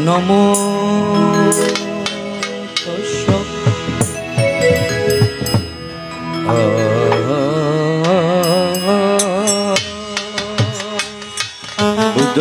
নমো তস্য বুদ্ধ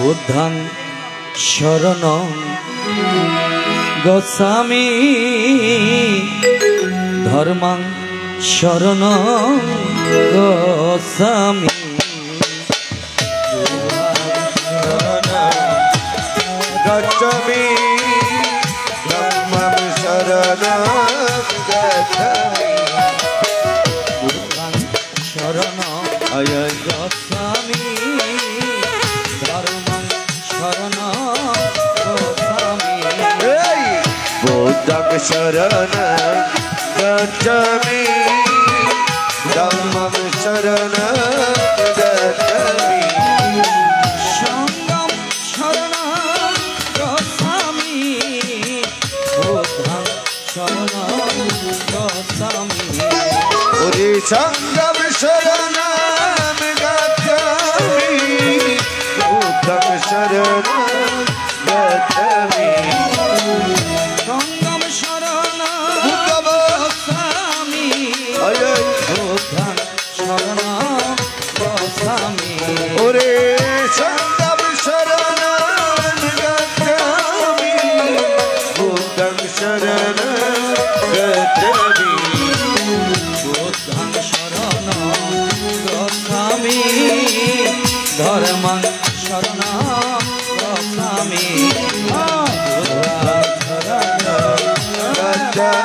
बुद्धं शरणं गच्छामि धर्मं शरणं गच्छामि गच्छामि धर्मं शरणं गच्छामि बुद्धं शरणं गच्छामि बुद्धं शरणं गच्छामि धम्मं शरणं गच्छामि संघं शरणं गच्छामि बुद्धं शरणं गच्छामि ओरे संघं शरणं गच्छामि बुद्धं शरणं गच्छामि ओरे संघं शरणं गच्छामि बुद्धं शरणं गच्छामि बुद्धं शरणं गच्छामि धर्मं शरणं गच्छामि बुद्धं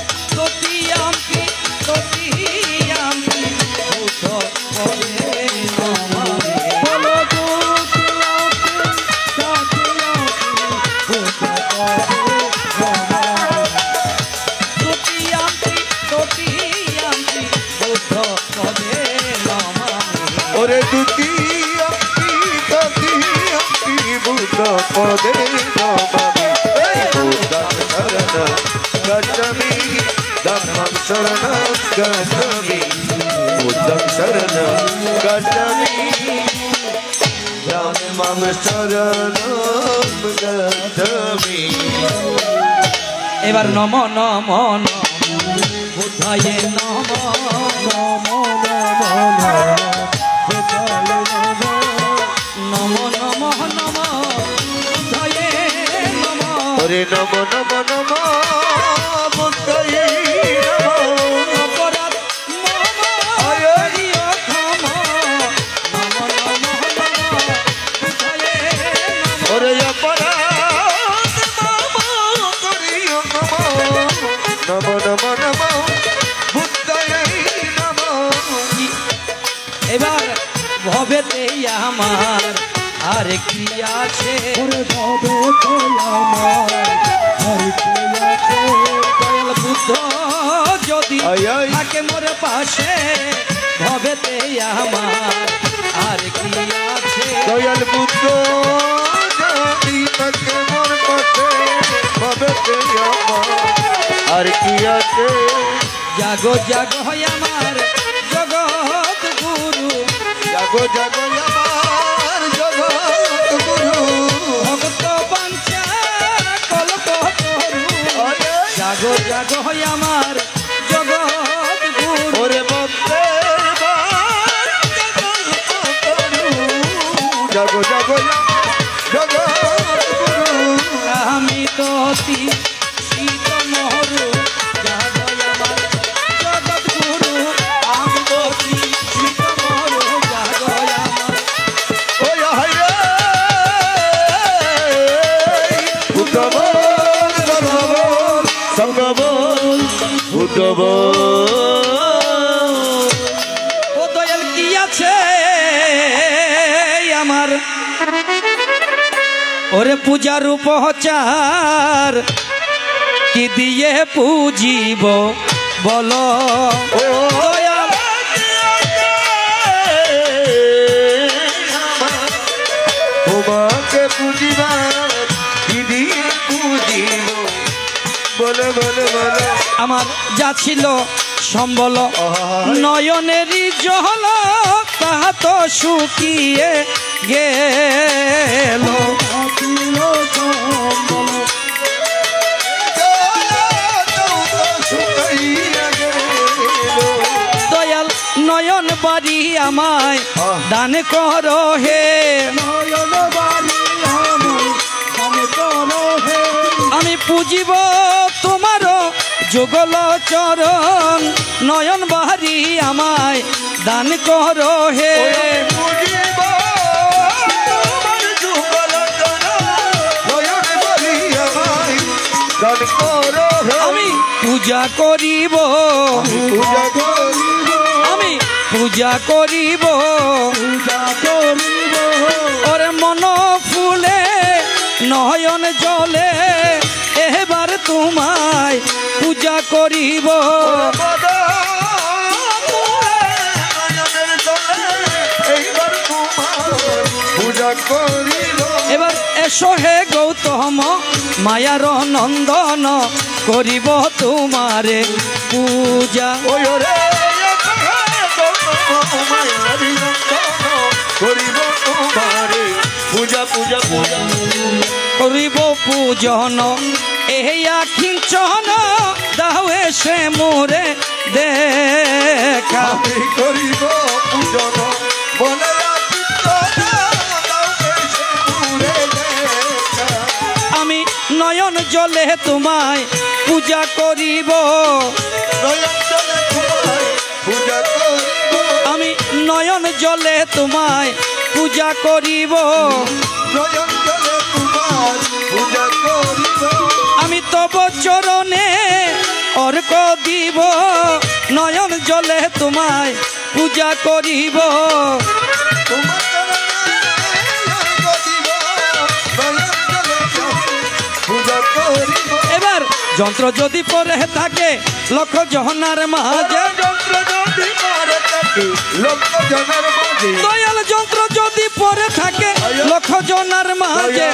शरणं गच्छामि धर्मं शरणं गच्छामि ओरे द्वितीयंपि तृतीयंपि बुद्ध पदे नमामि बुद्धं शरणं गच्छामि धम्मं शरणं गच्छामि बुद्धं शरणं गच्छामि धम्मं शरणं गच्छामि এবার নমো নমো নমো বুদ্ধায়ে নমো নমো নমো নমো নমো নমো বুদ্ধায়ে নমো ওরে নমো নমো নমো বুদ্ধায়ে নমো অপরাধ নমো হরি নমো নমো নমো নমো বুদ্ধায়ে নমো ওরে অপরাধ নমো হরি নমো নমো নমো নমো বুদ্ধায়ে নমো এবার ভবেতে আমার আর কি আছে ভবেতে আমার আর কি আছে দয়াল বুদ্ধ যদি আয় আয় থাকে মোর পাশে ভবেতে আমার আর কি আছে দয়াল বুদ্ধ যদি থাকে মোর পাশে ভবেতে আমার আর কি আছে জাগো জাগো হয় আমার জগৎ গুরু জাগো জাগো আমার জগৎ গুরু ভক্ত বাঞ্ছা কল্প তরু আয় আয় জাগো জাগো হয় আমার জগৎ গুরু ওরে ভক্তের জাগো জাগো জগৎ গুরু আমি তো অতি শীত মহরু জাগো আমার জগৎ গুরু আমি তো অতি শীত মহরু জাগো আমার ওই হায় রে ভূতবল গর্ভবল সঙ্গবল ভূতবল ও দয়াল কি আছে আমার ওরে পূজার উপচার কি দিয়ে পুজিব বলো ও দয়াল তোমাকে পুজিবার কি দিয়ে পুজিব বলে বলে বলে আমার যা ছিল সম্বল নয়নেরই জল তাহা তো শুকিয়ে গেল দয়াল নয়ন বাড়ি আমায় দান করো হে আমি পুজিব তোমার যুগল চরণ নয়ন বাড়ি আমায় দান করো হে আমি পূজা করিব আমি পূজা করিব ওরে মন ফুলে নয়ন জলে এবার তোমায় পূজা করিব এবার এসো হে গৌতম মায়ার নন্দন করিব তোমারে পূজা পূজা পূজা পূজা করিব পূজন এই আখিঞ্চন দাও এসে মোরে দেখা আমি করিব পূজন বলে আমি নয়ন জলে তোমায় পূজা করিব পূজা করিব আমি নয়ন জলে তোমায় পূজা করিব নয়ন জলে তোমার পূজা করিব আমি তব চরণে অর্ক দিব নয়ন জলে তোমায় পূজা করিব তোমার পূজা করিব এবার যন্ত্র যদি পরে থাকে লক্ষ জহনার মাঝে যন্ত্র যদি পরে থাকে লক্ষ জনের মাঝে দয়াল যন্ত্র যদি পরে থাকে লক্ষ জনার মাঝে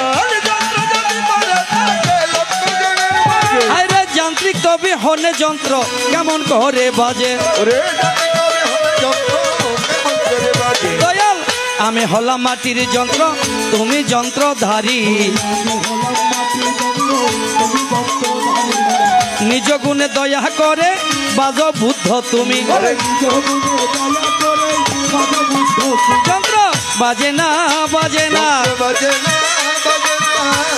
যন্ত্র যদি পরে থাকে লক্ষ জনের মাঝে আরে যান্ত্রিক তবে হনে যন্ত্র কেমন করে বাজে ওরে জানে কবে হবে যন্ত্র কেমন করে বাজে দয়াল আমি হলাম মাটির যন্ত্র তুমি যন্ত্রধারী নিজ গুণে দয়া করে বাজ বুদ্ধ তুমি যন্ত্র বাজে না বাজে না বাজে না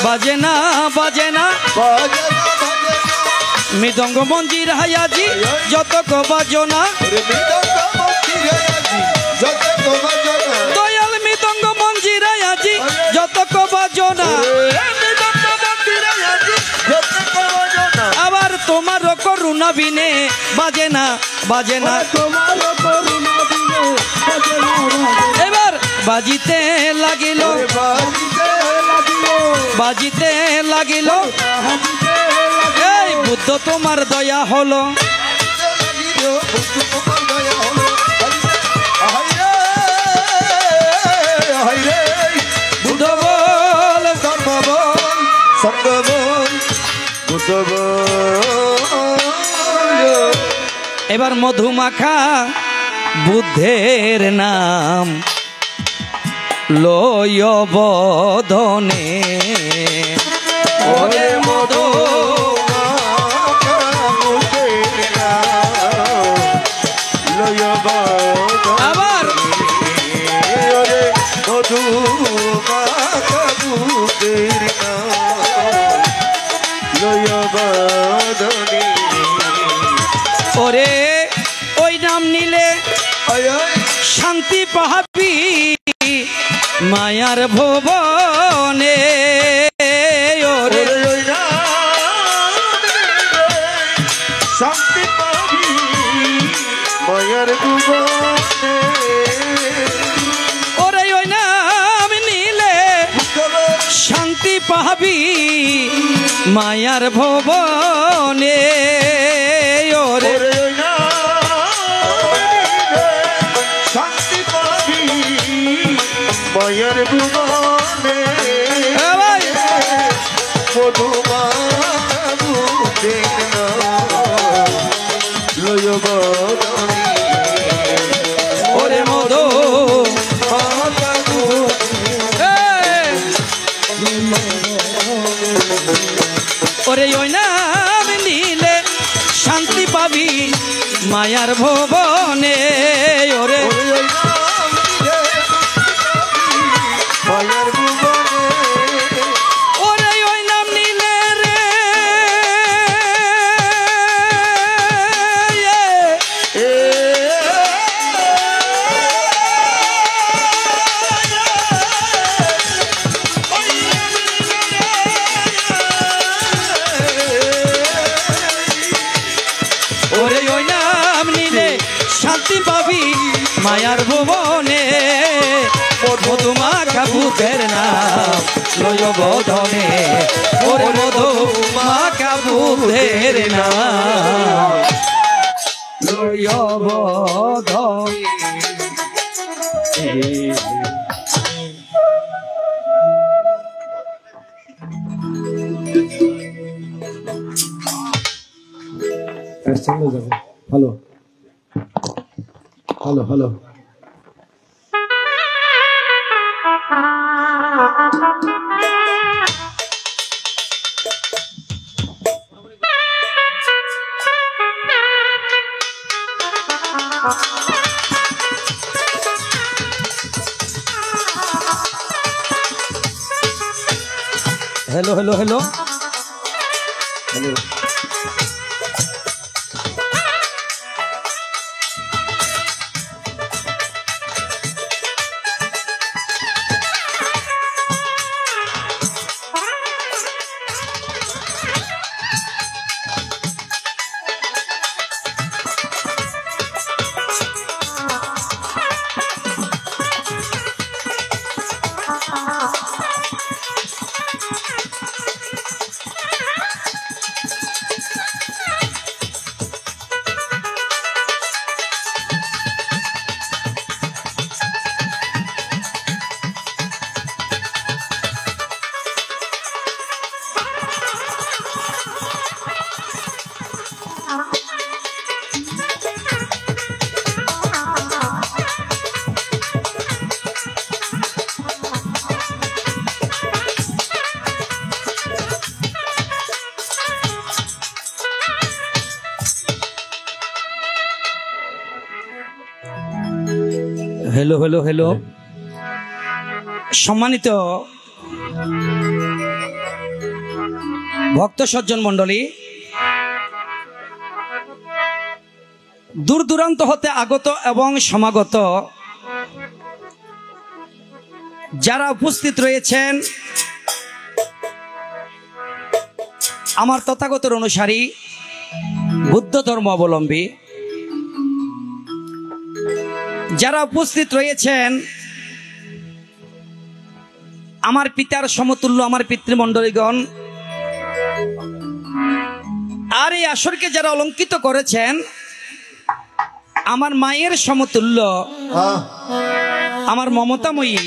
বাজে না বাজে না বাজে না বাজে না বাজে না মৃদঙ্গ মঞ্জির হায়াজি যত বাজনা ওরে মৃদঙ্গ মন্দিরে আজি যত বাজনা দয়াল মৃদঙ্গ মঞ্জির হায়াজি যত বাজনা ওরে মৃদঙ্গ মন্দিরে আজি যত বাজনা আবার তোমার করুণা বিনে বাজে না বাজে না তোমার করুণা দিলে বাজে না এবার বাজিতে লাগিল ওরে বাজিতে লাগিল বাজিতে লাগিল বাজিতে এই বুদ্ধ তোমার দয়া হলো লাগিল প্রিয় বন্ধু তোমার দয়া হলো হাইরে হাইরে বুদ্ধ বল ধর্ম বল সঙ্গ বল বুদ্ধ বল। এবার মধুমাখা বুদ্ধের নাম লয় বদনে ওরে মধু আবার ওরে মধু কাবুতের লয় বদনে। ওরে ওই নাম নিলে শান্তি পাহাবি মায়ার ভুবনে ওরে শান্তি পাবি মায়ার ভুবনে। ওরে ওই নাম নিলে শান্তি পাহাবি মায়ার ভুবনে ওরে শান্তি পাবি মায়ার ভুবনে। মধুমা লয় বদনে ওরে মধু ওরে ওই নাম নিলে শান্তি পাবি মায়ার ভুবনে ওরে মায়ার ভুবনে। ওরে ওই নাম নিলে রে ওরে ওই নাম নিলে শান্তি পাবি মায়ার ভুবনে মধুমাখা বুদ্ধের নাম লয় বদনে ওরে মধুমাখা বুদ্ধের নাম লয় বদনে। Hello hello hello hello hello hello hello hello hello hello सम्मानित भक्त सज्जन मंडली दूर दूरान्त होते आगत एवं समागत যারা উপস্থিত রয়েছেন আমার তথাগতের অনুসারী বুদ্ধ ধর্ম অবলম্বী যারা উপস্থিত রয়েছেন আমার পিতার সমতুল্য আমার পিতৃমণ্ডলীগণ আর এই আসরকে যারা অলঙ্কিত করেছেন আমার মায়ের সমতুল্য হ্যাঁ আমার মমতাময়ী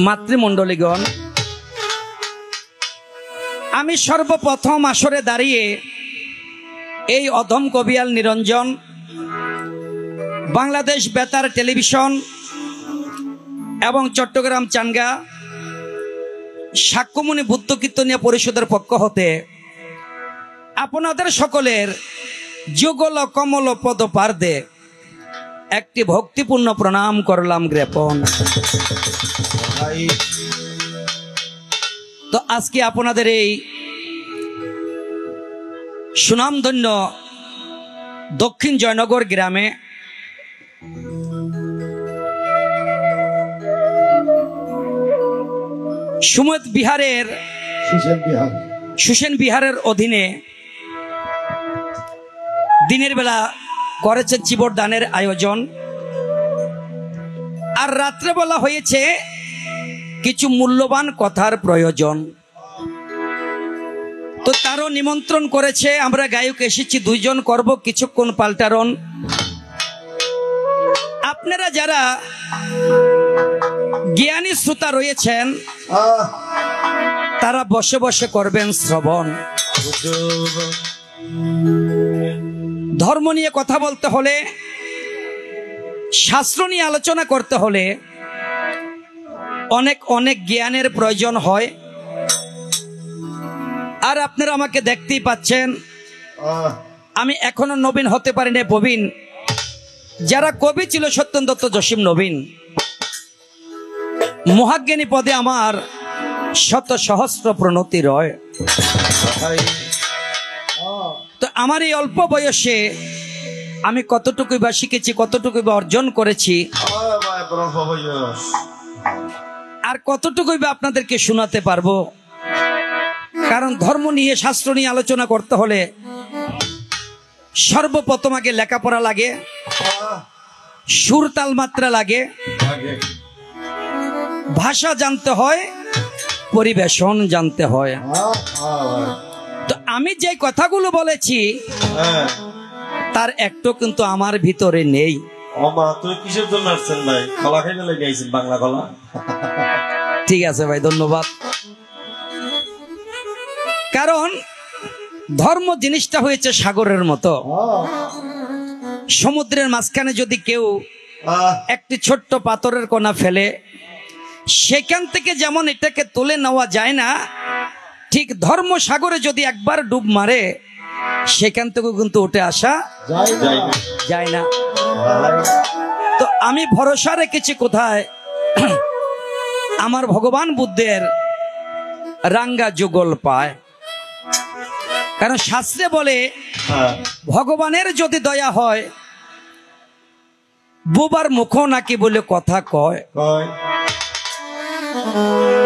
মাতৃমণ্ডলীগণ, আমি সর্বপ্রথম আসরে দাঁড়িয়ে এই অধম কবিয়াল নিরঞ্জন বাংলাদেশ বেতার টেলিভিশন এবং চট্টগ্রাম চানগা সাক্ষ্যমণি বুদ্ধ কীর্তনিয়া পরিষদের পক্ষ হতে আপনাদের সকলের যুগল কমল পদ পার্দে একটি ভক্তিপূর্ণ প্রণাম করলাম জ্ঞাপন। ভাই তো আজকে আপনাদের এই সুনামধন্য দক্ষিণ জয়নগর গ্রামে সুমত বিহারের সুসেন বিহারের অধীনে দিনের বেলা করেছে জীবন দানের আয়োজন, আর রাত্রে বেলা হয়েছে কিছু মূল্যবান কথার প্রয়োজন। তো তারও নিমন্ত্রণ করেছে, আমরা গায়ক এসেছি দুইজন, করব কিছুক্ষণ পাল্টারণ। আপনারা যারা জ্ঞানী শ্রোতা রয়েছেন তারা বসে বসে করবেন শ্রবণ। ধর্ম নিয়ে কথা বলতে হলে, শাস্ত্র নিয়ে আলোচনা করতে হলে অনেক অনেক জ্ঞানের প্রয়োজন হয়। আর আপনারা আমাকে দেখতেই পাচ্ছেন, আমি এখনো নবীন হতে পারি না, প্রবীণ। যারা কবি ছিল সত্যেন দত্ত, জসীম নবীন। মহাজ্ঞানী পদে আমার শত সহস্র প্রণতি রয়। তো আমার এই অল্প বয়সে আমি কতটুকুই বা শিখেছি, কতটুকুই বা অর্জন করেছি, আর কতটুকুই বা আপনাদেরকে শোনাতে পারবো। কারণ ধর্ম নিয়ে, শাস্ত্র নিয়ে আলোচনা করতে হলে সর্বপ্রথম আগে লেখাপড়া লাগে, সুর তাল মাত্রা লাগে, ভাষা জানতে হয়, পরিবেশন জানতে হয়। তো আমি যে কথাগুলো বলেছি তার একটু কিন্তু আমার ভিতরে নেই। কিসের জন্য আসছেন ভাই? কলা খাইতে লেগে আইছেন, বাংলা কলা। ঠিক আছে ভাই, ধন্যবাদ। কারণ ধর্ম জিনিসটা হয়েছে সাগরের মতো। সমুদ্রের মাঝখানে যদি কেউ একটি ছোট্ট পাথরের কণা ফেলে, সেখান থেকে যেমন এটাকে তুলে নেওয়া যায় না, ঠিক ধর্ম সাগরে যদি একবার ডুব মারে সেখান থেকে কিন্তু উঠে আসা যায় না। তো আমি ভরসা রেখেছি কোথায়? আমার ভগবান বুদ্ধের রাঙ্গা যুগল পায়। কারণ শাস্ত্রে বলে ভগবানের যদি দয়া হয়, বুবার মুখ নাকি বলে কথা কয়।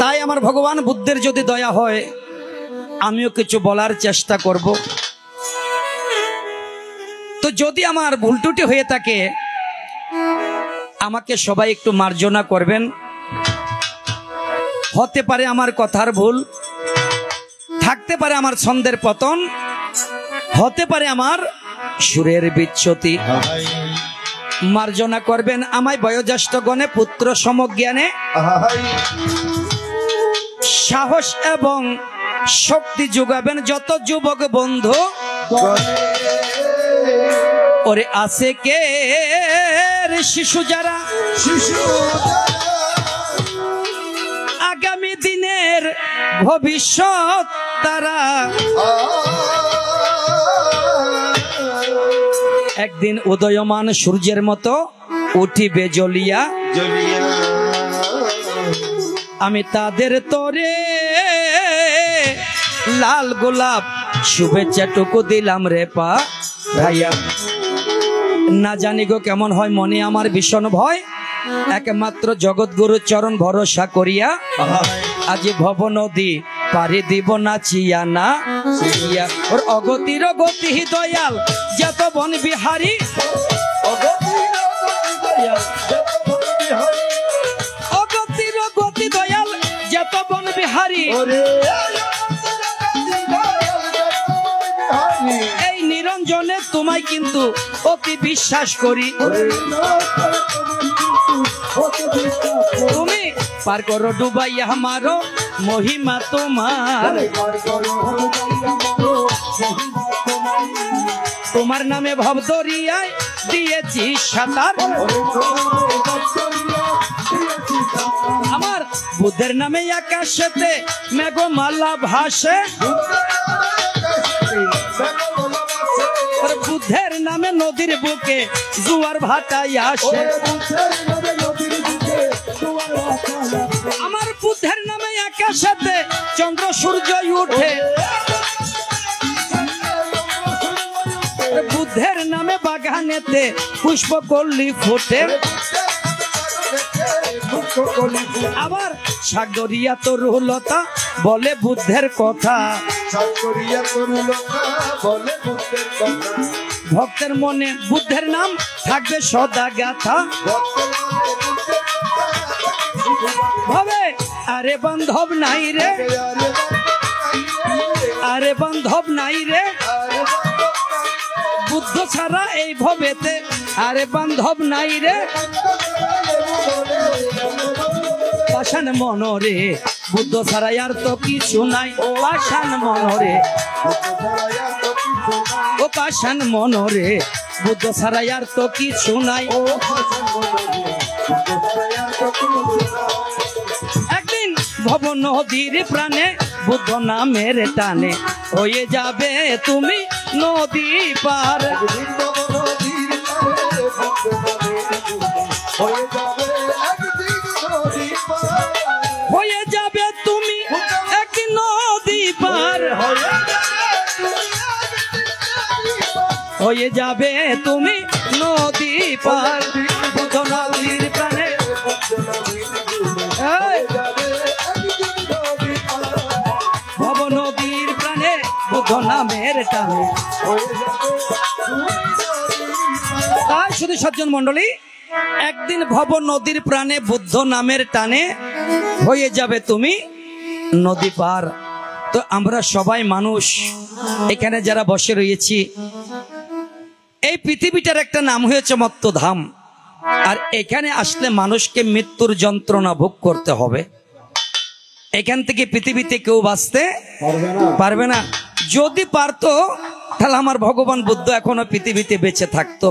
তাই আমার ভগবান বুদ্ধের যদি দয়া হয়, আমিও কিছু বলার চেষ্টা করব। তো যদি আমার ভুল ত্রুটি হয়ে থাকে, আমাকে সবাই একটু মার্জনা করবেন। হতে পারে আমার কথার ভুল, থাকতে পারে আমার ছন্দের পতন, হতে পারে আমার সুরের বিচ্যুতি। মার্জনা করবেন আমায় বয়োজ্যেষ্ঠ গণে, পুত্র সমজ্ঞানে, সাহস এবং শক্তি যোগাবেন যত যুবক বন্ধু। ওরে আছে কে শিশু যারা, আগামী দিনের ভবিষ্যৎ তারা, একদিন উদয়মান সূর্যের মতো উঠিবে জ্বলিয়া। আমি তাদের তোরে লাল গোলাপ শুভেচ্ছাটুকু দিলাম রে পা ভাইয়া। না জানি গো কেমন হয়, মনে আমার ভীষণ ভয়, একমাত্র জগৎগুরু চরণ ভরসা করিয়া আজ ভব নদী পারি দিব নাচিয়া না। ওর অগতির গতি দয়াল যত বন বিহারী, অগতির গতি দয়াল যত বন বিহারী, এই নিরঞ্জন প্রয়োজনে তোমায় কিন্তু অতি বিশ্বাস করি। তুমি পার করো ডুবাই আমারো মহিমা তোমার। তোমার নামে ভব দরিয়ায় দিয়েছি সাঁতার। আমার বুদ্ধের নামে আকাশেতে মেঘমালা ভাসে। বুদ্ধের নামে নদীর বুকে জোয়ার ভাটাই আসে। আমার বুদ্ধের নামে আকাশেতে চন্দ্র সূর্য উঠে। বুদ্ধের নামে বাগানেতে পুষ্পকল্লি ফোটে। আবার সাগরিয়া তরুলতা বলে বুদ্ধের কথা। ভক্তের মনে বুদ্ধের নাম থাকবে সদা গাথা। ভাবে আরে বান্ধব নাই রে, আরে বান্ধব নাই রে বুদ্ধ ছাড়া এই ভবেতে, আরে বান্ধব নাই রে। পাষাণ মনরে বুদ্ধ ছাড়া আর তো কিছু নাই। পাষাণ মনরে, ও পাষাণ মনরে বুদ্ধ ছাড়া আর তো কিছু নাই। একদিন ভব নদীর প্রাণে বুদ্ধ নামের টানে হয়ে যাবে তুমি নদী পার। হয়ে যাবে তুমি একদিন নদী পার। হয়ে যাবে তুমি নদী পার। বুদ্ধ নদীর প্রাণে ভব নদীর প্রাণে বুদ্ধ নামের টানে। তাই শুধু সজ্জন মন্ডলী, একদিন ভব নদীর প্রাণে বুদ্ধ নামের টানে হয়ে যাবে তুমি নদী পার। তো আমরা সবাই মানুষ, এখানে যারা বসে রয়েছি, এই পৃথিবীটার একটা নাম হয়েছে মত্তধাম। আর এখানে আসলে মানুষকে মৃত্যুর যন্ত্রণা ভোগ করতে হবে। এখান থেকে পৃথিবীতে কেউ বাঁচতে পারবে না। যদি পারতো তাহলে আমার ভগবান বুদ্ধ এখনো পৃথিবীতে বেঁচে থাকতো।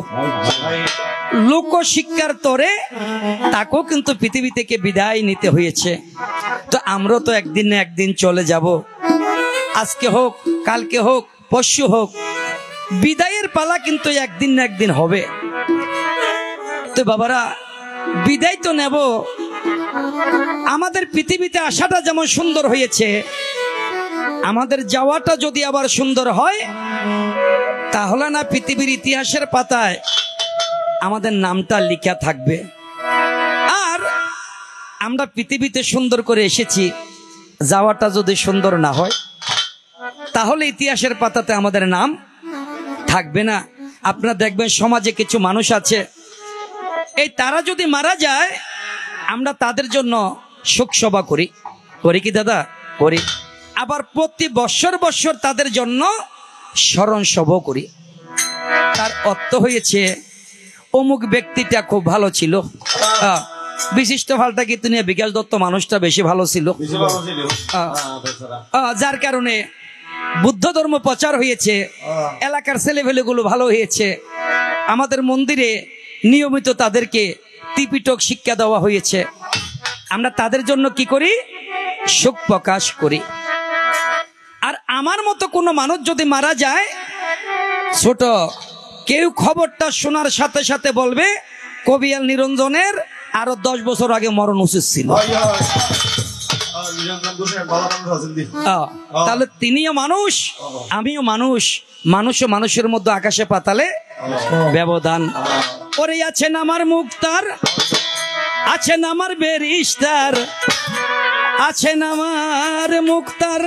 লোক শিক্ষার তরে তাকেও কিন্তু পৃথিবী থেকে বিদায় নিতে হয়েছে। তো আমরা তো একদিন না একদিন চলে যাব। আজকে হোক, কালকে হোক, পরশু হোক, বিদায়ের পালা কিন্তু একদিন না একদিন হবে। তো বাবারা, বিদায় তো নেব। আমাদের পৃথিবীতে আসাটা যেমন সুন্দর হয়েছে, আমাদের যাওয়াটা যদি আবার সুন্দর হয়, তাহলে না পৃথিবীর ইতিহাসের পাতায় আমাদের নামটা লেখা থাকবে। আর আমরা পৃথিবীতে সুন্দর করে এসেছি, যাওয়াটা যদি সুন্দর না হয়, তাহলে ইতিহাসের পাতাতে আমাদের নাম থাকবে না। আপনারা দেখবেন সমাজে কিছু মানুষ আছে, এই তারা যদি মারা যায়, আমরা তাদের জন্য শোক সভা করি। করি কি দাদা? করি। আবার প্রতি বৎসর বৎসর তাদের জন্য স্মরণ সভা করি। তার অর্থ হয়েছে অমুক ব্যক্তিটা খুব ভালো ছিল। বিশিষ্ট ফালটা কিন্তু নিয়ে বিকাশ দত্ত মানুষটা বেশি ভালো ছিল, যার কারণে বুদ্ধ ধর্ম প্রচার হয়েছে, এলাকার ছেলেপেলেগুলো ভালো হয়েছে, আমাদের মন্দিরে নিয়মিত তাদেরকে ত্রিপিটক শিক্ষা দেওয়া হয়েছে। আমরা তাদের জন্য কি করি? শোক প্রকাশ করি। আর আমার মতো কোনো মানুষ যদি মারা যায়, ছোট কেউ খবরটা শোনার সাথে সাথে বলবে কবিয়াল নিরঞ্জনের আরো 10 বছর আগে মরণ উচিত ছিল। তাহলে তিনিও মানুষ, আমিও মানুষ, মানুষ ও মানুষের মধ্যে আকাশে পাতালে ব্যবধান। ওরে আছেন আমার মুক্তার, আছেন আমার বেরিস্টার, আছেন আমার মুক্তার,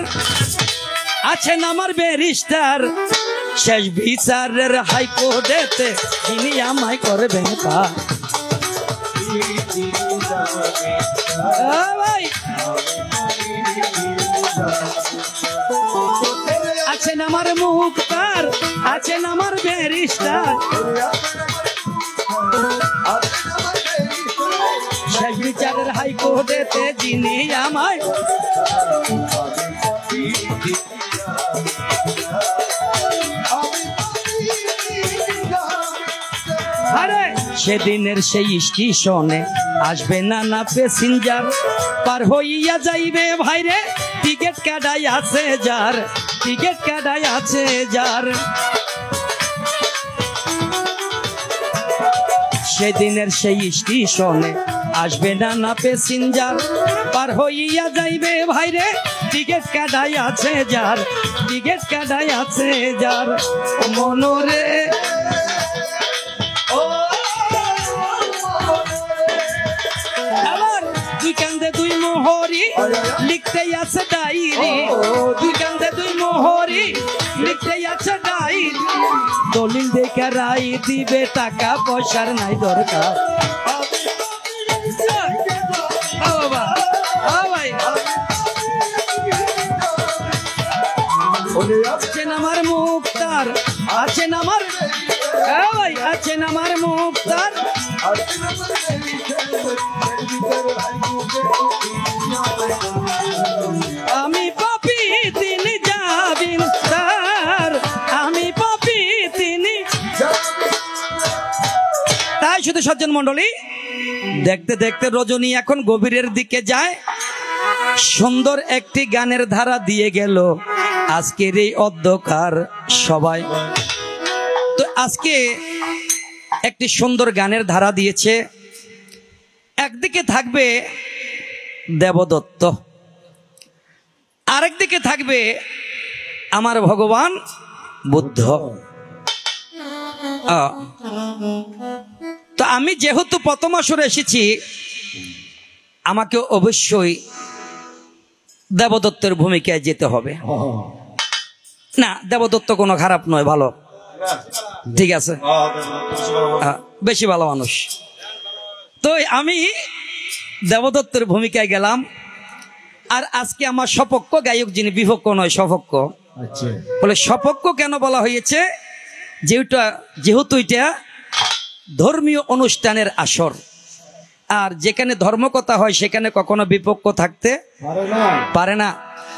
আছেন আমার বেরিস্টার, শেষ বিচারের হাইকোর্টেতে তিনি আমায় করবেন পার। ভাই আছেন আমার মুক্তার, স্যার আছেন আমার ব্যারিস্টার, শেষ বিচারের হাইকোর্টেতে যিনি আমায় আরে সেদিনের সেই স্টেশনে আসবে না প্যাসেঞ্জার, পার হইয়া যাইবে ভাইরে টিকিট কাটাই আছে যার, টিকিট কাটাই আছে যার। সেদিনের সেই স্টেশনে আসবে না প্যাসেঞ্জার, পার হইয়া যাইবে ভাইরে টিকিট কাটাই আছে যার, টিকিট কাটাই আছে যার। মনোরে আবার দুই কান্দে দুই মোহরি লিখতে আছে ডায়েরি, দুই কান্দে দুই মোহরি লিখতে আছে ডায়েরি, দলিল দেখে রাই দিবে টাকা পয়সার নাই দরকার। আছেন আমার মুক্তার, আছেন আমার ভাই, আছেন আমার মুক্তার, আমি পাপি তিনি যাবেন তার, আমি পাপি তিনি। তাই শুধু সজ্জন মন্ডলী, দেখতে দেখতে রজনী এখন গভীরের দিকে যায়, সুন্দর একটি গানের ধারা দিয়ে গেল আজকের এই অন্ধকার সবাই। তো আজকে একটি সুন্দর গানের ধারা দিয়েছে, একদিকে থাকবে দেবদত্ত, আরেকদিকে থাকবে আমার ভগবান বুদ্ধ। তো আমি যেহেতু প্রথম আসরে এসেছি, আমাকে অবশ্যই দেবদত্তের ভূমিকায় যেতে হবে। না, দেবদত্ত কোনো খারাপ নয়, ভালো, ঠিক আছে, বেশি ভালো মানুষ। তো আমি দেবদত্তের ভূমিকায় গেলাম। আর আজকে আমার সপক্ষ গায়ক, যিনি বিপক্ষ নয় সপক্ষ, বলে সপক্ষ কেন বলা হয়েছে, যেহেতু এটা ধর্মীয় অনুষ্ঠানের আসর, আর যেখানে ধর্মকথা হয় সেখানে কখনো বিপক্ষ থাকতে পারে না।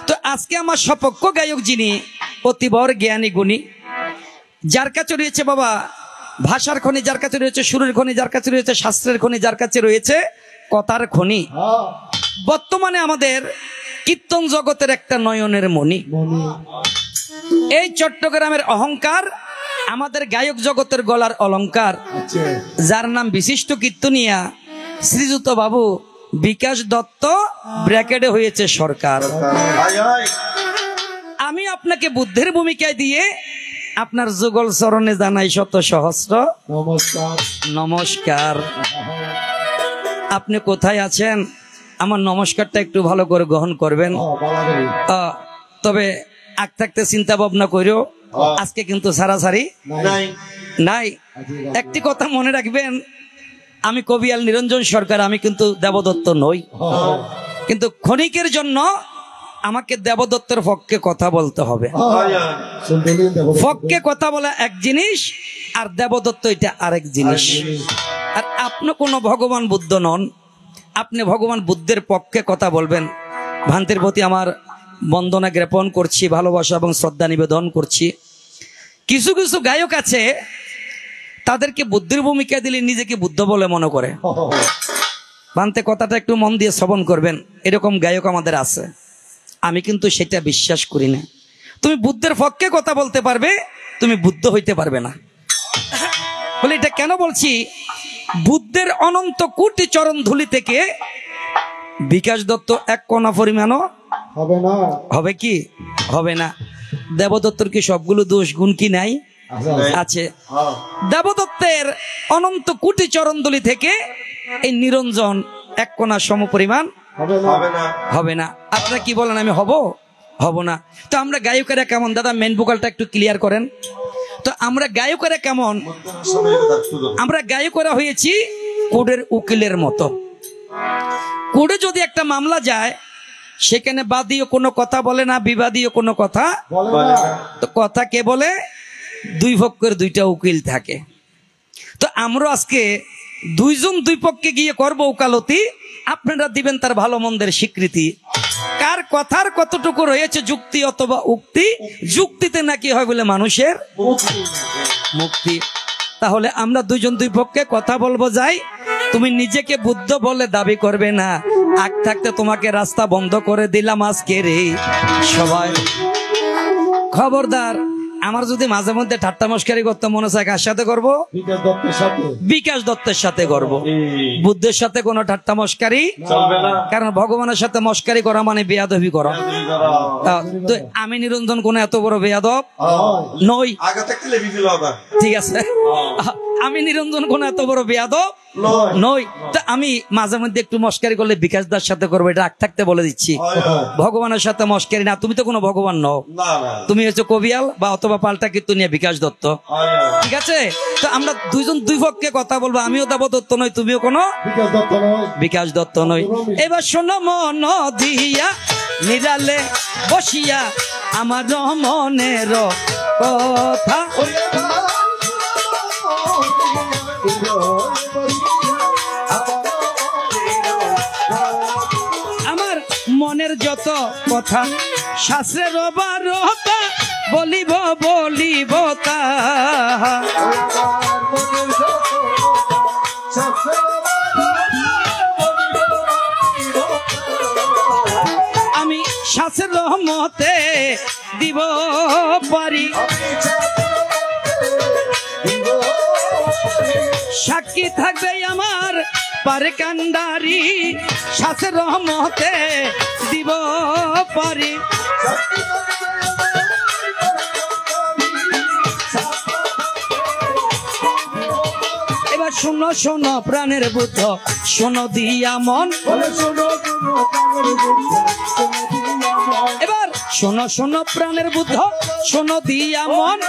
তো আজকে আমার সপক্ষ গায়ক যিনি অতিবর জ্ঞানী গুণী, যার কাছে রয়েছে বাবা ভাষার খনি, যার কাছে রয়েছে সুরের খনি, যার কাছে রয়েছে শাস্ত্রের খনি, যার কাছে রয়েছে কথার খনি, বর্তমানে আমাদের কীর্তন জগতের একটা নয়নের মণি, এই চট্টগ্রামের অহংকার, আমাদের গায়ক জগতের গলার অলংকার, যার নাম বিশিষ্ট কীর্তনিয়া শ্রীযুত বাবু বিকাশ দত্ত, ব্র্যাকেটে হয়েছে সরকার। আমি আপনাকে বুদ্ধের ভূমিকায় দিয়ে আপনার যুগল চরণে জানাই শত সহস্র নমস্কার। আপনি কোথায় আছেন, আমার নমস্কারটা একটু ভালো করে গ্রহণ করবেন। তবে আগ থাকতে চিন্তা ভাবনা করিও, আজকে কিন্তু সারাসারি নাই। একটি কথা মনে রাখবেন, আমি কবিয়াল নিরঞ্জন সরকার, আমি কিন্তু দেবদত্ত নই, কিন্তু ক্ষণিকের জন্য আমাকে দেবদত্তের পক্ষে কথা বলতে হবে। পক্ষে কথা বলা এক জিনিস, আর দেবদত্ত এটা আরেক জিনিস। আর আপনি কোনো ভগবান বুদ্ধ নন, আপনি ভগবান বুদ্ধের পক্ষে কথা বলবেন। ভান্তির প্রতি আমার বন্দনা জ্ঞাপন করছি, ভালোবাসা এবং শ্রদ্ধা নিবেদন করছি। কিছু কিছু গায়ক আছে, তাদেরকে বুদ্ধের ভূমিকা দিলে নিজেকে বুদ্ধ বলে মনে করে। ভান্তে কথাটা একটু মন দিয়ে শ্রবণ করবেন, এরকম গায়ক আমাদের আছে। আমি কিন্তু সেটা বিশ্বাস করি না। তুমি বুদ্ধের পক্ষে কথা বলতে পারবে, তুমি বুদ্ধ হইতে পারবে না। বলে এটা কেন বলছি, বুদ্ধের অনন্ত কোটি চরণ ধুলি থেকে বিকাশ দত্ত এক কণা পরিমাণও হবে না। হবে কি? হবে না। দেবদত্তর কি সবগুলো দোষ গুণ কি নাই? আছে। দেবদত্তের অনন্ত কোটি চরণ ধুলি থেকে এই নিরঞ্জন এক কণা সম পরিমাণ হবে না। আপনারা কি বলেন, আমি হব না? তো আমরা গায়কেরা কেমন? দাদা মেন ভোকালটা একটু ক্লিয়ার করেন তো। আমরা গায়কেরা কেমন? আমরা গায়কেরা হয়েছি কোর্টের উকিলের মতো। কোর্টে যদি একটা মামলা যায়, সেখানে বাদীও কোনো কথা বলে না, বিবাদীও কোনো কথা বলে না। তো কথা কে বলে? দুই পক্ষের দুইটা উকিল থাকে। তো আমরা আজকে দুইজন দুই পক্ষে গিয়ে করব ওকালতি, আপনারা দিবেন তার ভালো মন্দের স্বীকৃতি। কার কথার কতটুকু রয়েছে যুক্তি অথবা উক্তি, যুক্তিতে নাকি হয় বলে মানুষের মুক্তি। তাহলে আমরা দুইজন দুই পক্ষে কথা বলবো, যাই তুমি নিজেকে বুদ্ধ বলে দাবি করবে না, আগ থাকতে তোমাকে রাস্তা বন্ধ করে দিলাম আজকে রে। সবাই খবরদার, আমার যদি মাঝে মধ্যে ঠাট্টা মস্কারি করতে মনে চায় কার সাথে করবো? বিকাশ দত্তের সাথে করব। বুদ্ধের সাথে কোনো ঠাট্টা মস্কারি চলবে না, কারণ ভগবানের সাথে মস্কারি করা মানে বেয়াদবি করা। তো আমি নিরঞ্জন কোন এত বড় বেয়াদব নই, ঠিক আছে? আমি নিরঞ্জন কোন এত বড় বেয়াদব নই। তো আমি মাঝে মধ্যে একটু মস্কারি করলে বিকাশ দার সাথে করবো, এটা আগ থাকতে বলে দিচ্ছি। ভগবানের সাথে মস্কারি না, তুমি তো কোনো ভগবান নও, তুমি হচ্ছে কবিয়াল বা অথবা পাল্টা কিন্তু নিয়ে বিকাশ দত্ত, ঠিক আছে? তো আমরা দুইজন দুই পক্ষে কথা বলবো, আমিও দেব দত্ত নই, তুমিও কোনো বিকাশ দত্ত নই। এবার শোনো মন দিয়া নিরালে বসিয়া আমার মনের কথা, আমার মনের যত কথা শাস্ত্রের বারতা বলিব বলিব তা, আমি শাস্ত্রের রহমতে দিব পারি, সাক্ষী থাকবে আমার পারে কান্ডারি, শাস্ত্রের রহমতে দিব পারি। এবার শোনো শোনো প্রাণের বুদ্ধ, শোনো দিয়া মন, এবার শোনো শোনো প্রাণের বুদ্ধ, শোনো দিয়া মন,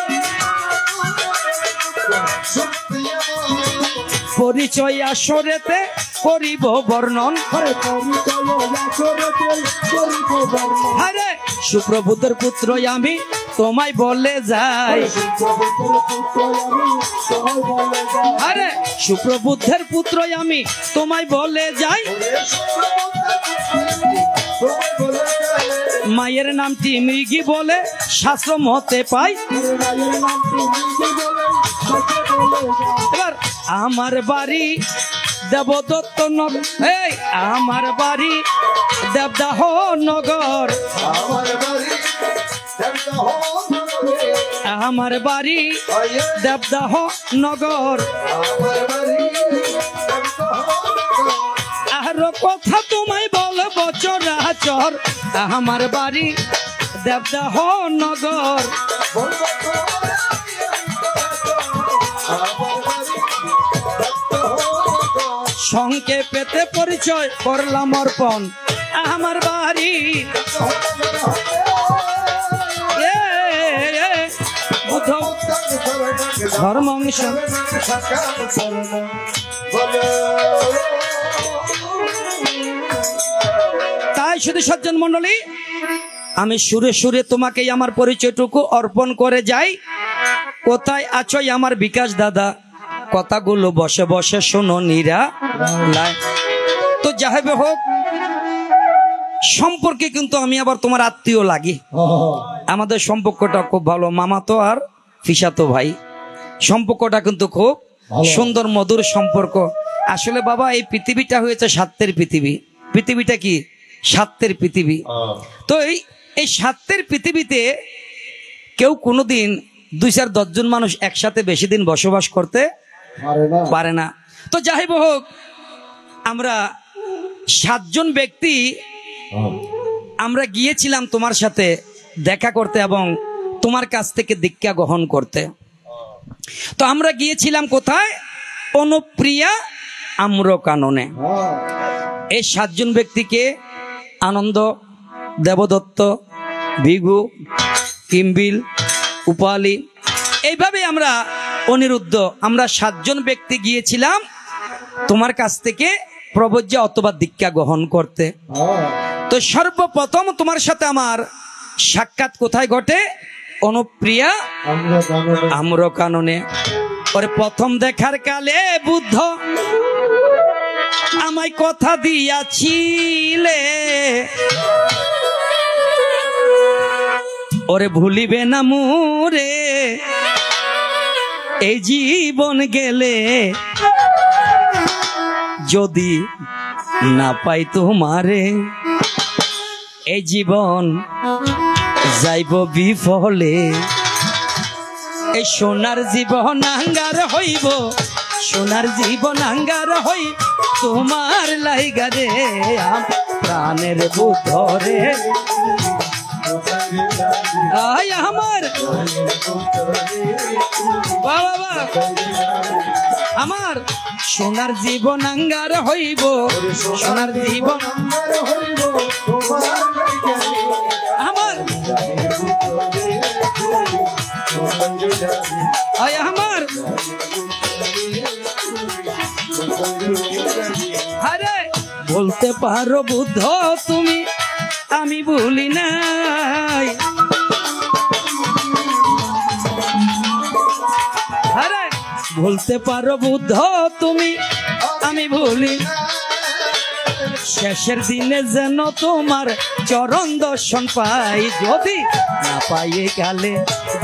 পরিচয় আসরেতে করিব বর্ণন, আরে সুপ্রবুদ্ধের পুত্র আমি তোমায় বলে যাই, আরে সুপ্রবুদ্ধের পুত্র আমি তোমায় বলে যাই, মায়ের নামটি মৃগী বলে শাস্ত্র মতে পাই, এবার আমার বাড়ি দেবদত্ত নগর, এই আমার বাড়ি দেবদাহ নগর, আমার বাড়ি দেবদাহ নগর, আর কথা তোমায় বলবো চরাচর, আমার বাড়ি দেবদাহ নগর, সংক্ষেপেতে পরিচয় করলাম অর্পণ, আমার বাড়ি বুদ্ধ ধর্ম মিশন। তাই শুধু সজ্জন মন্ডলী, আমি সুরে সুরে তোমাকে আমার পরিচয়টুকু অর্পণ করে যাই। কোথায় আছো আমার বিকাশ দাদা, কথাগুলো বসে বসে শোনো নীরা। তো যাই হোক, সম্পর্কে কিন্তু আমি আবার তোমার আত্মীয় লাগি, আমাদের সম্পর্কটা খুব ভালো, মামাতো আর ফিসাতো ভাই, সম্পর্কটা কিন্তু খুব সুন্দর মধুর সম্পর্ক। আসলে বাবা এই পৃথিবীটা হয়েছে স্বার্থের পৃথিবী, পৃথিবীটা কি স্বার্থের পৃথিবী। তো এই স্বার্থের পৃথিবীতে কেউ কোনোদিন 2-4-10 জন মানুষ একসাথে বেশি দিন বসবাস করতে পারে না। তো যাই হোক, আমরা 7 জন ব্যক্তি আমরা গিয়েছিলাম তোমার সাথে দেখা করতে এবং তোমার কাছ থেকে দীক্ষা গ্রহণ করতে। তো আমরা গিয়েছিলাম কোথায়? অনুপ্রিয়া আম্রকাননে। এই 7 জন ব্যক্তিকে আনন্দ, দেবদত্ত, ভিগু, কিম্বিল, উপালি, এইভাবে আমরা অনিরুদ্ধ, আমরা 7 জন ব্যক্তি গিয়েছিলাম তোমার কাছ থেকে প্রবজ্জা অথবা দীক্ষা গ্রহণ করতে। তো সর্বপ্রথম তোমার সাথে আমার সাক্ষাৎ কোথায় ঘটে? অনুপ্রিয়া আম্র কাননে। ওরে প্রথম দেখার কালে বুদ্ধ আমায় কথা দিয়াছিলে, ওরে ভুলিবে না মুরে এই জীবন গেলে, যদি না পাই তোমারে এই জীবন যাইব বিফলে। এই সোনার জীবন আঙ্গার হইব, সোনার জীবন আঙ্গার হই তোমার লাইগারে প্রাণের বুদ্ধরে। আয় আমার বাবা আমার সোনার জীবন আঙ্গার হইব, সোনার জীবন আমার আয় আমার। আরে বলতে পারো বুদ্ধ তুমি আমি ভুলি নাই, আরে বলতে পারো বুদ্ধ তুমি আমি ভুলি, শেষের দিনে যেন তোমার চরণ দর্শন পাই, যদি না পাইয়ে গেলে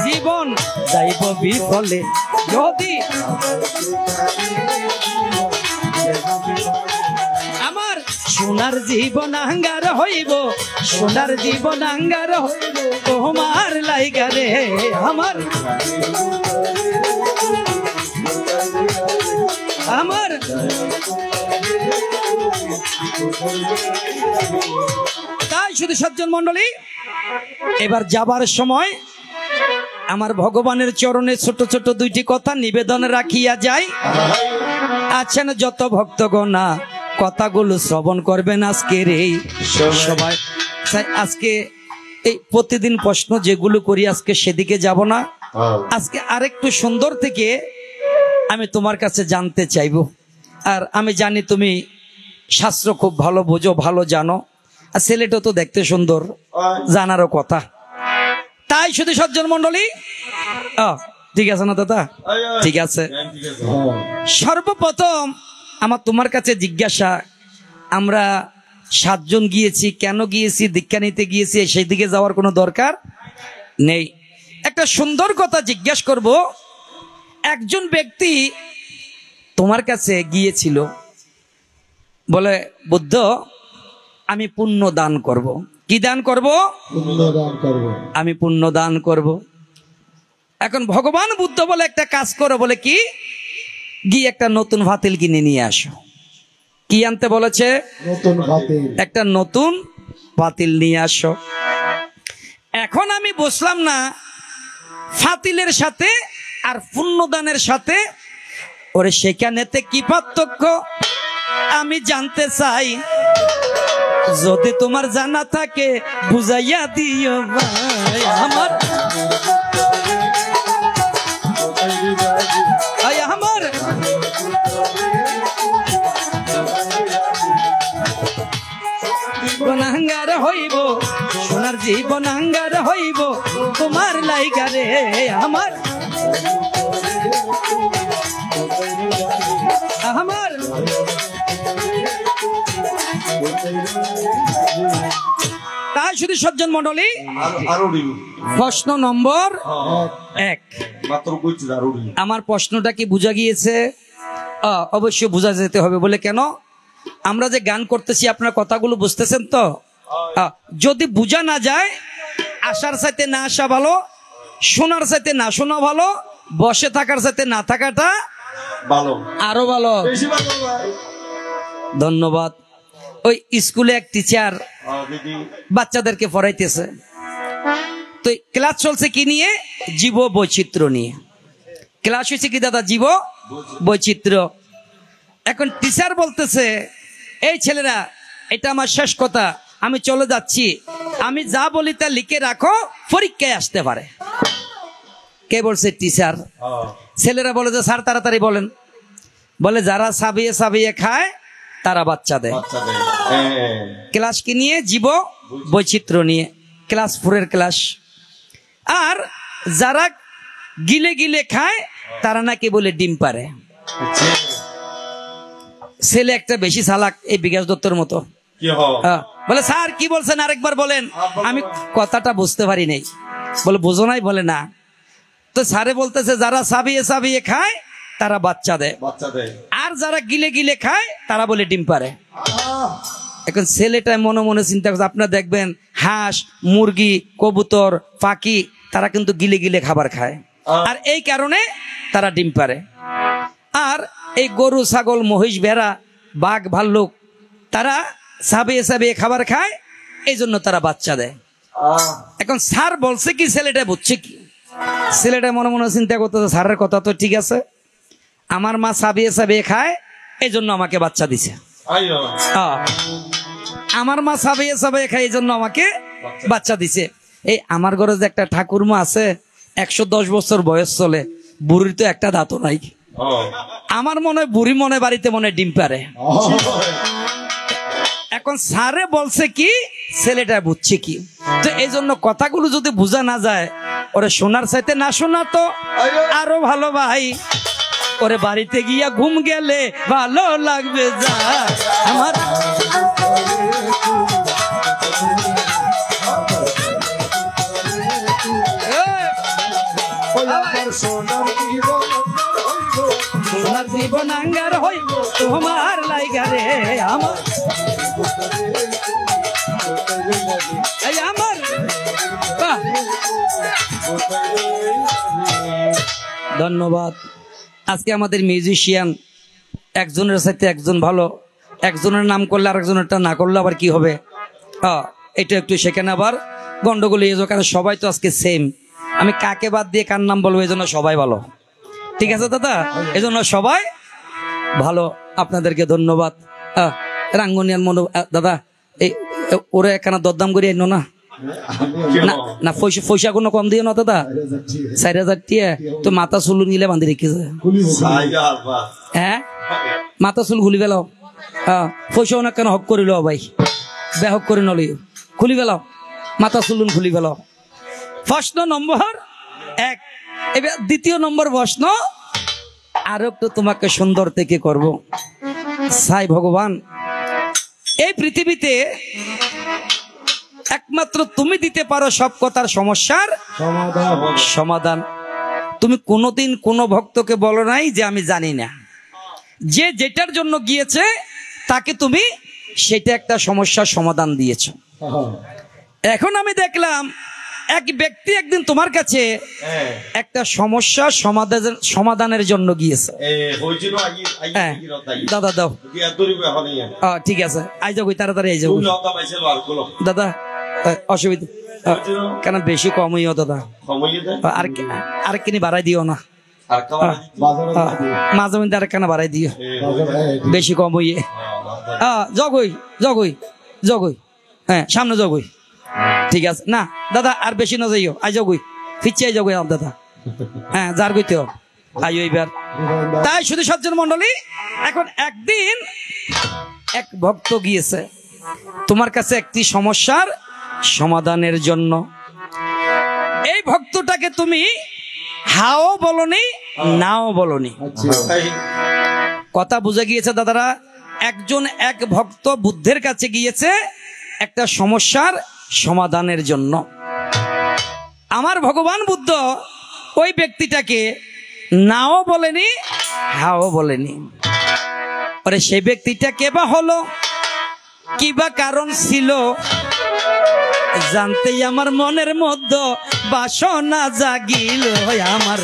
জীবন যাইব বিফলে। যদি আমার সোনার জীবন আঙ্গার হইব, সোনার জীবন আঙ্গার হইব তোমার লাইগারে আমার আমার। তাই শুধু সজ্জন মন্ডলী, এবার যাবার সময় আমার ভগবানের চরণে ছোট ছোট দুইটি কথা নিবেদন রাখিয়া যাই। আছেন যত ভক্তগণা কথাগুলো শ্রবণ করবেন আজকের এই সবাই। আজকে এই প্রতিদিন প্রশ্ন যেগুলো করি আজকে সেদিকে যাব না, আজকে আরেকটু সুন্দর থেকে আমি তোমার কাছে জানতে চাইব। আর আমি জানি তুমি শাস্ত্র খুব ভালো বোঝো, ভালো জানো, আর ছেলেটা তো দেখতে সুন্দর, জানারও কথা। তাই শুধু সজ্জন মন্ডলী, ঠিক আছে না দাদা? ঠিক আছে। সর্বপ্রথম আমার তোমার কাছে জিজ্ঞাসা, আমরা 7 জন গিয়েছি, কেন গিয়েছি? দীক্ষা নিতে গিয়েছি, সেই দিকে যাওয়ার কোনো দরকার নেই। একটা সুন্দর কথা জিজ্ঞেস করব। একজন ব্যক্তি তোমার কাছে গিয়েছিল, বলে বুদ্ধ আমি পুণ্য দান করব। কি দান করব? আমি পুণ্য দান করব। এখন ভগবান বুদ্ধ বলে একটা কাজ করো, বলে কি? গিয়ে একটা নতুন ভাতিল কিনে নিয়ে আসো। কি আনতে বলেছে? নতুন ভাতিল। একটা নতুন ভাতিল নিয়ে আসো। এখন আমি বসলাম না ফাতিলের সাথে আর পুণ্যদানের সাথে, ওরে সেখানেতে কি পার্থক্য আমি জানতে চাই, যদি তোমার জানা থাকে বুঝাইয়া দিও ভাই আমার। আমার জীবনাঙ্গার হইব, সোনার জীবনাঙ্গার হইব তোমার লাইগারে আমার আমার। তাই শুধু সজ্জন মন্ডলী, প্রশ্ন নম্বর 1। আমার প্রশ্নটা কি বোঝা গিয়েছে? অবশ্যই বোঝা যেতে হবে। বলে কেন? আমরা যে গান করতেছি আপনার কথাগুলো বুঝতেছেন তো? যদি বোঝা না যায়, আসার চাইতে না আসা ভালো, শোনার চাইতে না শোনা ভালো, বসে থাকার চাইতে না থাকাটা ভালো, আরো ভালো। ধন্যবাদ। ওই স্কুলে এক টিচার বাচ্চাদেরকে পড়াইতেছে, তো ক্লাস চলছে কি নিয়ে? জীব বৈচিত্র্য নিয়ে ক্লাস হয়েছে। কি দাদা? জীব বৈচিত্র্য। এখন টিচার বলতেছে, এই ছেলেরা, এটা আমার শেষ কথা, আমি চলে যাচ্ছি, আমি যা বলি তা লিখে রাখো, পরীক্ষায় আসতে পারে। কে বলছে? টিচার। ছেলেরা বলে যে স্যার তাড়াতাড়ি বলেন। বলে যারা সাবিয়ে সাবিয়ে খায় তারা বাচ্চা দেয়। ক্লাস কি নিয়ে? জীব বৈচিত্র্য নিয়ে। ক্লাস 4 এর ক্লাস। আর যারা গিলে গিলে খায় তারা নাকি বলে ডিম পারে। ছেলে একটা বেশি চালাক, এই বিকাশ দত্তর মতো। বলে স্যার কি বলছেন আরেকবার বলেন। আমি কথাটা বুঝতে পারি নাই। বলে বুঝো নাই? বলে না। তো স্যারে বলতেছে যারা সাবিয়ে সাবিয়ে খায় তারা বাচ্চা দেয়, আর যারা গিলে গিলে খায় তারা বলে ডিম পারে। এখন ছেলেটা মনে মনে চিন্তা করছে, আপনারা দেখবেন হাঁস, মুরগি, কবুতর, পাখি তারা কিন্তু গিলে গিলে খাবার খায়, আর এই কারণে তারা ডিম পারে। আর এই গরু, ছাগল, মহিষ, ভেড়া, বাঘ, ভাল্লুক তারা সাবিয়ে সাবিয়ে খাবার খায়, এই জন্য তারা বাচ্চা দেয়। এখন স্যার বলছে কি, ছেলেটা বুঝছে কি? ছেলেটা মনে মনে চিন্তা করতেছে স্যারের কথা তো ঠিক আছে, আমার মা সাবিয়ে সাবিয়ে খায় এই জন্য আমাকে বাচ্চা দিছে। আমার মা সাবিয়ে সাবিয়ে খায় এই জন্য আমাকে বাচ্চা দিছে। এই আমার ঘরে যে একটা ঠাকুরমা আছে, 110 বছর বয়স চলে, বুড়ির তো একটা দাঁতও নাই। আমার মনে হয় বুড়ি মনে বাড়িতে মনে ডিম পারে। এখন স্যারে বলছে কি, ছেলেটা বুঝছে কি? তো এই জন্য কথাগুলো যদি বোঝা না যায়, ওরে শোনার চাইতে না শোনা তো আরো ভালো ভাই। ওরে বাড়িতে গিয়া ঘুম গেলে ভালো লাগবে যা আমার। সোনার জীবন আঙ্গার হইব তোমার লাইগা রে আমার, আমার। ধন্যবাদ। আজকে আমাদের মিউজিশিয়ান একজনের সাথে একজন ভালো, একজনের নাম করলে আরেকজনেরটা না করলে আবার কি হবে? এটা একটু সেখানে আবার গন্ডগোল হয়ে যাবে, কারণ সবাই তো আজকে সেম। আমি কাকে বাদ দিয়ে কার নাম বলবো, এই জন্য সবাই ভালো। ঠিক আছে দাদা, এই জন্য সবাই ভালো। আপনাদেরকে ধন্যবাদ। রাঙ্গনিয়ার মনো দাদা, এই ওরা একখানা দরদাম করে এনো না, না পয়সা কোনো কম দিও না দাদা। 4,000 টিয়া তো মাথা চুল নিলে বাঁধি রেখেছে। হ্যাঁ, মাথা চুল খুলি পেলাও। পয়সা অনেক কেন হক করিল ভাই, বেহক করে নলি খুলি পেলাও, মাথা চুলুন খুলি পেলাও। প্রশ্ন নম্বর 1। এবার দ্বিতীয় নম্বর প্রশ্ন আরো একটু তোমাকে সুন্দর থেকে করব। সাই ভগবান, এই পৃথিবীতে একমাত্র তুমি দিতে পারো সব কথার সমস্যার সমাধান। তুমি কোনোদিন কোনো ভক্তকে বলো নাই যে আমি জানি না। যে যেটার জন্য গিয়েছে তাকে তুমি সেটা একটা সমস্যার সমাধান দিয়েছ। এখন আমি দেখলাম এক ব্যক্তি একদিন তোমার কাছে একটা সমস্যা সমাধানের জন্য গিয়েছে। দাদা দাও, ঠিক আছে, আই যাবো তাড়াতাড়ি, আই যাবো দাদা, অসুবিধা কেন বেশি কম হইও দাদা, আর কিনি বাড়াই দিও না, মাঝে মধ্যে আর কেন বাড়াই দিও, বেশি কম হইয়ে। জগই জগই জগই, হ্যাঁ সামনে জগই, ঠিক আছে না দাদা, আর বেশি না যাইও, আই জগই ফিরছি, আই জগই দাদা, হ্যাঁ যার গইতে আইও এইবার। তাই শুধু সজ্জন মন্ডলী, এখন একদিন এক ভক্ত গিয়েছে তোমার কাছে একটি সমস্যার সমাধানের জন্য। এই ভক্তটাকে তুমি হাও বলনি, নাও বলনি। কথা বুঝে গিয়েছে দাদারা? একজন এক ভক্ত বুদ্ধের কাছে গিয়েছে একটা সমস্যার সমাধানের জন্য। আমার ভগবান বুদ্ধ ওই ব্যক্তিটাকে নাও বলেনি, হাও বলেনি। আরে সেই ব্যক্তিটা কে বা হলো, কি বা কারণ ছিল, জানতেই আমার মনের মধ্যে বাসনা জাগিল আমার।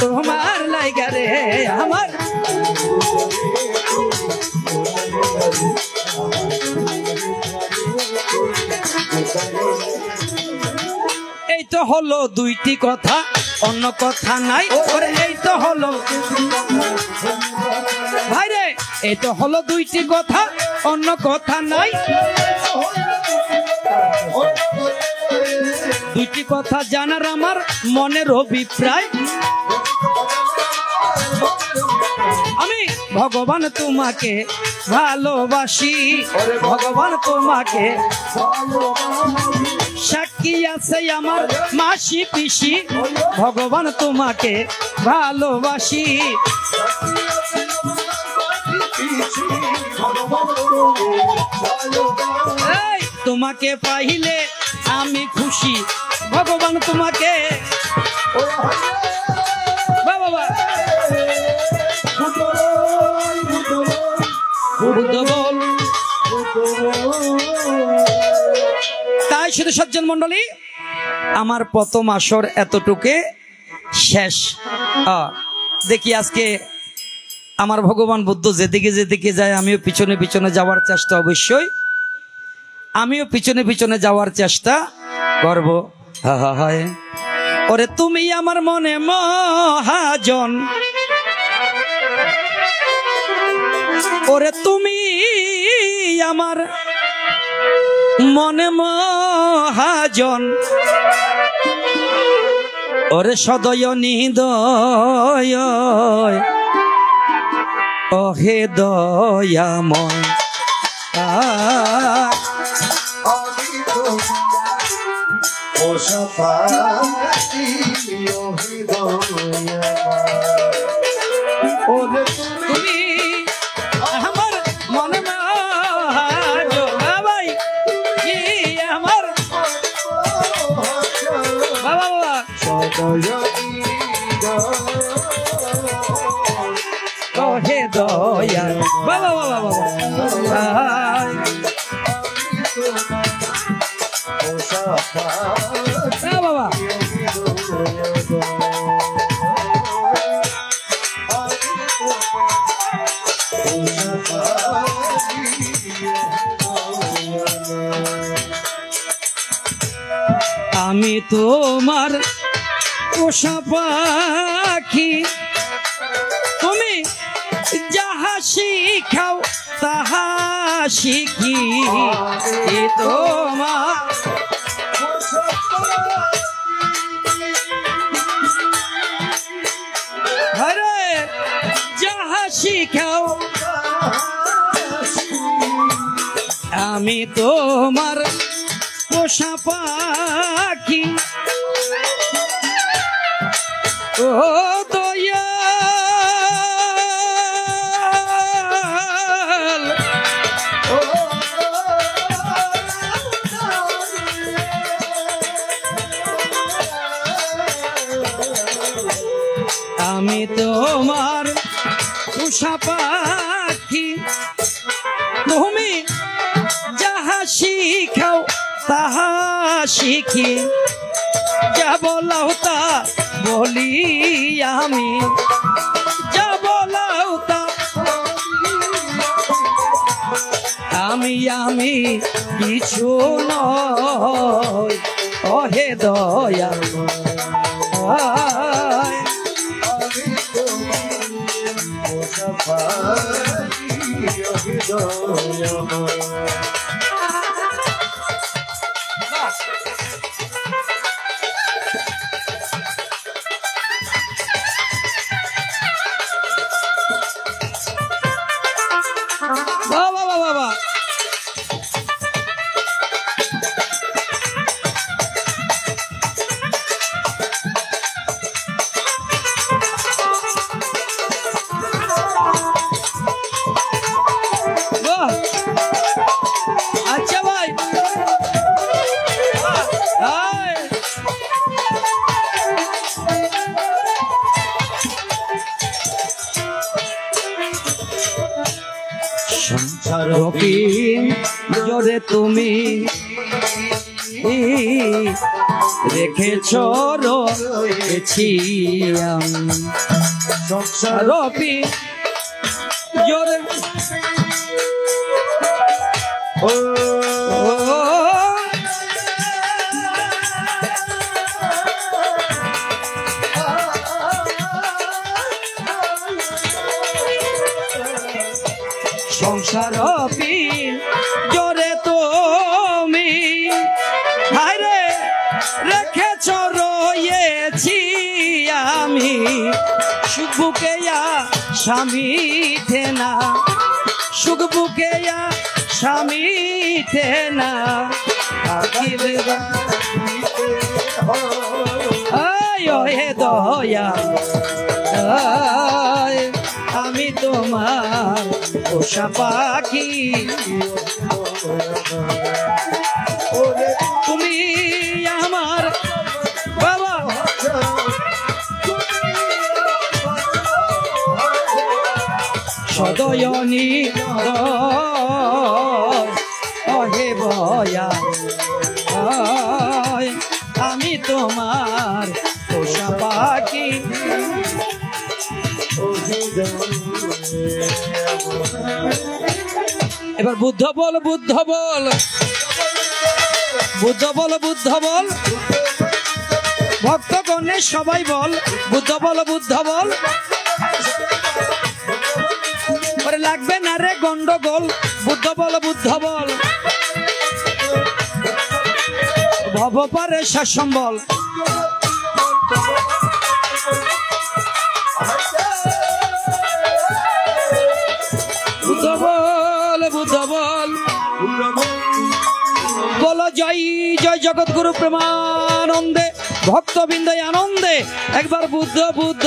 তোমার লাইগা রে আমার, এই তো হলো দুইটি কথা, অন্য কথা নাই। এই তো হলো ভাই রে, এই তো হলো দুইটি কথা, অন্য কথা নাই। দুইটি কথা জানার আমার মনের অভিপ্রায়। আমি ভগবান তোমাকে ভালোবাসি, ভগবান তোমাকে সাক্ষী আছে আমার মাসি পিসি, ভগবান তোমাকে ভালোবাসি। এই তোমাকে পাইলে আমি খুশি, ভগবান তোমাকে বাবা তাই শুধু সজ্জন মন্ডলী, আমার প্রথম আসর এতটুকে শেষ। দেখি আজকে আমার ভগবান বুদ্ধ যেদিকে যেদিকে যায় আমিও পিছনে পিছনে যাওয়ার চেষ্টা, অবশ্যই আমিও পিছনে পিছনে যাওয়ার চেষ্টা করব। হয় ওরে তুমি আমার মনে মহাজন, ওরে তুমি আমার মনে মহাজন, ওরে সদয় নিদয় ওহে দয়াময়। তুমি আমার মনে ভাই কি আমার বাবা ওহে দয়া বাবা বাবা বাবা বাবা আমি তোমার পোষা পাখি, তুমি যাহা শিখাও তাহা শিখি তোমার। আরে যাহা শিখাও আমি তোমার পোষা পাখি, ও দয়াল আমি তোমার পোষা পাখি, তুমি যাহা শিখাও তাহা শিখি, যা বলাও তা বলি আমি, যা বলাও তা আমি আমি কিছু নয় ওহে দয়া। বাবা বাবা বাবা আচ্ছা ভাই সংসার কি জোরে তুমি রেখেছ রয়েছি আমি, সংসার কি জোরে সংসার জোরে তুমি হায়রে রেখেছ রয়েছি আমি, সুখ বুকে স্বামী না সুখ বুকে স্বামী না হে দয়া আমি তোমার পোষা পাখি তুমি আমার বাবা সদয়নী হে বয়া আমি তোমার পোষা পাখি এবার বুদ্ধ বল বুদ্ধ বল বুদ্ধ বল বুদ্ধ বল ভক্তগণে সবাই বল বুদ্ধ বল বুদ্ধ বল লাগবে না রে গন্ডগোল বুদ্ধ বল বুদ্ধ বল ভব পারে শাসম্বল বুদ্ধ বল বুদ্ধ বল বলো জয় জয় জগৎগুরু প্রেমানন্দে ভক্তবৃন্দ আনন্দে একবার বুদ্ধ বুদ্ধ